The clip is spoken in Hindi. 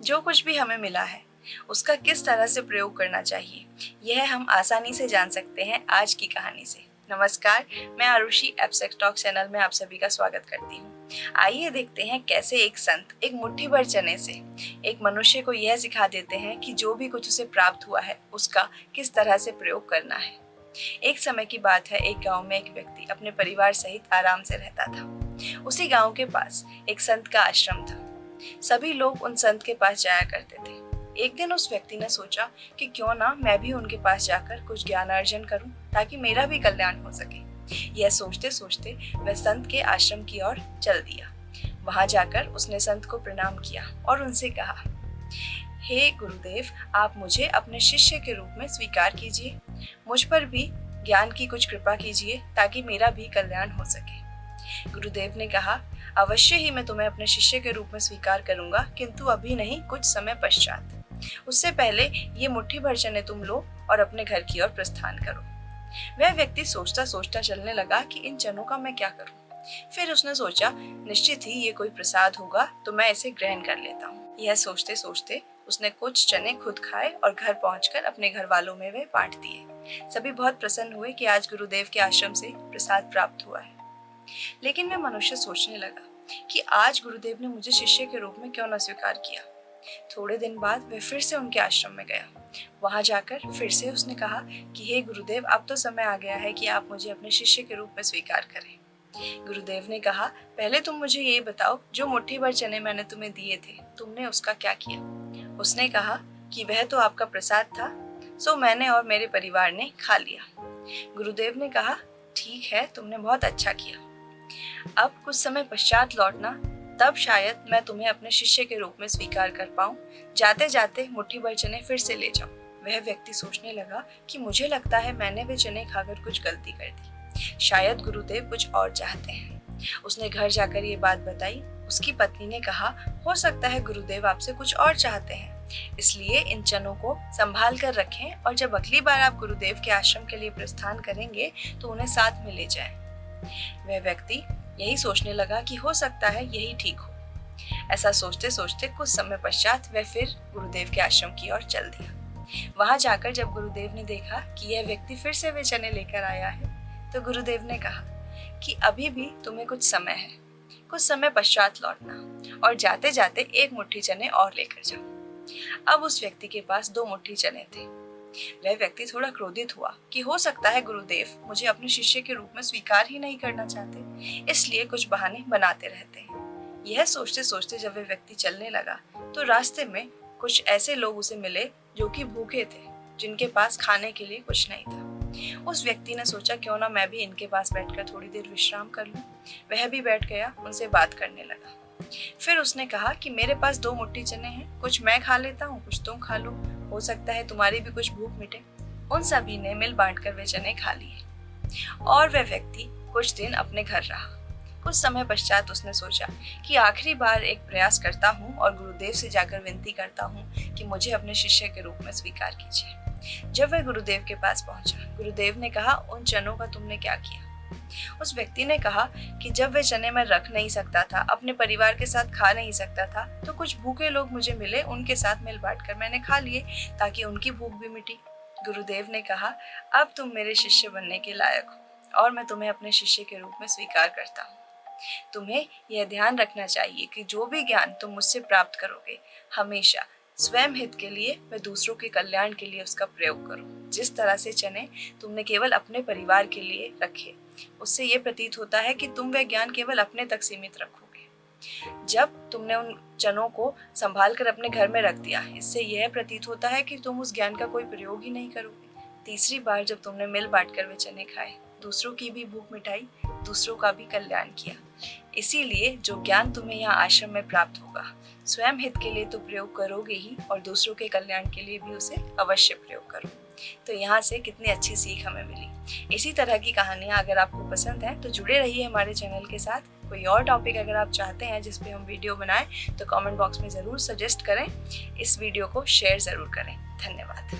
जो कुछ भी हमें मिला है उसका किस तरह से प्रयोग करना चाहिए, यह हम आसानी से जान सकते हैं आज की कहानी से। नमस्कार, मैं आरुषि एब्स्ट्रैक्ट टॉक चैनल में आप सभी का स्वागत करती हूँ। आइए देखते हैं कैसे एक संत एक मुट्ठी भर चने से एक मनुष्य को यह सिखा देते हैं कि जो भी कुछ उसे प्राप्त हुआ है उसका किस तरह से प्रयोग करना है। एक समय की बात है, एक गांव में एक व्यक्ति अपने परिवार सहित आराम से रहता था। उसी गांव के पास एक संत का आश्रम था। सभी लोग उन संत के पास जाया करते थे। एक दिन उस व्यक्ति ने सोचा कि क्यों ना मैं भी उनके पास जाकर कुछ ज्ञान अर्जन करूं ताकि मेरा भी कल्याण हो सके। यह सोचते सोचते वह संत के आश्रम की ओर चल दिया। वहां जाकर उसने संत को प्रणाम किया और उनसे कहा, हे गुरुदेव, आप मुझे अपने शिष्य के रूप में स्वीकार कीजिए। मुझ पर भी ज्ञान की कुछ कृपा कीजिए ताकि मेरा भी कल्याण हो सके। गुरुदेव ने कहा, अवश्य ही मैं तुम्हें अपने शिष्य के रूप में स्वीकार करूंगा, किंतु अभी नहीं, कुछ समय पश्चात। उससे पहले ये मुट्ठी भर चने तुम लो और अपने घर की ओर प्रस्थान करो। वह व्यक्ति सोचता सोचता चलने लगा कि इन चनों का मैं क्या करूं। फिर उसने सोचा, निश्चित ही ये कोई प्रसाद होगा तो मैं इसे ग्रहण कर लेता हूँ। यह सोचते सोचते उसने कुछ चने खुद खाए और घर पहुंचकर अपने घर वालों में वे बांट दिए। सभी बहुत प्रसन्न हुए कि आज गुरुदेव के आश्रम से प्रसाद प्राप्त हुआ है। लेकिन वह मनुष्य सोचने लगा कि आज गुरुदेव ने मुझे शिष्य के रूप में क्यों न स्वीकार किया। थोड़े दिन बाद वह फिर से उनके आश्रम में गया। वहां जाकर फिर से उसने कहा कि हे गुरुदेव, अब तो समय आ गया है कि आप मुझे अपने शिष्य के रूप में स्वीकार करें। गुरुदेव ने कहा, पहले तुम मुझे ये बताओ, जो मुट्ठी भर चने मैंने तुम्हें दिए थे, तुमने उसका क्या किया? उसने कहा कि वह तो आपका प्रसाद था, सो मैंने और मेरे परिवार ने खा लिया। गुरुदेव ने कहा, ठीक है, तुमने बहुत अच्छा किया। अब कुछ समय पश्चात लौटना, तब शायद मैं तुम्हें अपने शिष्य के रूप में स्वीकार कर पाऊं। जाते जाते मुट्ठी भर चने फिर से ले जाओ। वह व्यक्ति सोचने लगा कि मुझे लगता है मैंने वे चने खाकर कुछ गलती कर दी, शायद गुरुदेव कुछ और चाहते हैं। उसने घर जाकर ये बात बताई। उसकी पत्नी ने कहा, हो सकता है गुरुदेव आपसे कुछ और चाहते हैं, इसलिए इन चनों को संभाल कर रखें और जब अगली बार आप गुरुदेव के आश्रम के लिए प्रस्थान करेंगे तो उन्हें साथ में ले जाएं। वह व्यक्ति यही सोचने लगा कि हो सकता है यही ठीक हो। ऐसा सोचते सोचते कुछ समय पश्चात वह फिर गुरुदेव के आश्रम की ओर चल दिया। वहां जाकर जब गुरुदेव ने देखा कि यह व्यक्ति फिर से वे चने लेकर आया है, तो गुरुदेव ने कहा कि अभी भी तुम्हें कुछ समय है, कुछ समय पश्चात लौटना और जाते जाते एक मुट्ठी चने और लेकर जाओ। अब उस व्यक्ति के पास 2 मुट्ठी चने थे। वह व्यक्ति थोड़ा क्रोधित हुआ कि हो सकता है गुरुदेव मुझे अपने शिष्य के रूप में स्वीकार ही नहीं करना चाहते, इसलिए कुछ बहाने बनाते रहते हैं। यह सोचते सोचते जब वह व्यक्ति चलने लगा तो रास्ते में कुछ ऐसे लोग उसे मिले जो कि भूखे थे, जिनके पास खाने के लिए कुछ नहीं था। उस व्यक्ति ने सोचा, क्यों ना मैं भी इनके पास बैठकर थोड़ी देर विश्राम कर लूं। वह भी बैठ गया, उनसे बात करने लगा। फिर उसने कहा कि मेरे पास 2 मुट्ठी चने हैं, कुछ मैं खा लेता हूँ, कुछ तुम खा लो, हो सकता है तुम्हारी भी कुछ भूख मिटे। उन सभी ने मिल बांटकर वे चने खा लिए और वह व्यक्ति कुछ दिन अपने घर रहा। कुछ समय पश्चात उसने सोचा कि आखिरी बार एक प्रयास करता हूँ और गुरुदेव से जाकर विनती करता हूँ कि मुझे अपने शिष्य के रूप में स्वीकार कीजिए। जब वह गुरुदेव के पास पहुंचा, गुरुदेव ने कहा, उन चनों का तुमने क्या किया? उस व्यक्ति ने कहा कि जब वे चने मैं रख नहीं सकता था, अपने परिवार के साथ खा नहीं सकता था, तो कुछ भूखे लोग मुझे मिले, उनके साथ मिल बांटकर मैंने खा लिए ताकि उनकी भूख भी मिटी। गुरुदेव ने कहा, अब तुम मेरे शिष्य बनने के लायक हो और मैं तुम्हें अपने शिष्य के रूप में स्वीकार करता हूँ। तुम्हें यह ध्यान रखना चाहिए कि जो भी ज्ञान तुम मुझसे प्राप्त करोगे, हमेशा स्वयं हित के लिए व दूसरों के कल्याण के लिए उसका प्रयोग करो। जिस तरह से चने तुमने केवल अपने परिवार के लिए रखे, उससे ये प्रतीत होता है कि तुम वह ज्ञान केवल अपने तक सीमित रखोगे। जब तुमने उन चनों को संभाल कर अपने घर में रख दिया, इससे यह प्रतीत होता है कि तुम उस ज्ञान का कोई प्रयोग ही नहीं करोगे। तीसरी बार जब तुमने मिल बांटकर वे चने खाए, दूसरों की भी भूख मिटाई, दूसरों का भी कल्याण किया। इसीलिए जो ज्ञान तुम्हें यहाँ आश्रम में प्राप्त होगा, स्वयं हित के लिए तो प्रयोग करोगे ही और दूसरों के कल्याण के लिए भी उसे अवश्य प्रयोग करो। तो यहाँ से कितनी अच्छी सीख हमें मिली। इसी तरह की कहानियाँ अगर आपको पसंद है तो जुड़े रहिए हमारे चैनल के साथ। कोई और टॉपिक अगर आप चाहते हैं जिस पे हम वीडियो बनाएं तो कमेंट बॉक्स में ज़रूर सजेस्ट करें। इस वीडियो को शेयर ज़रूर करें। धन्यवाद।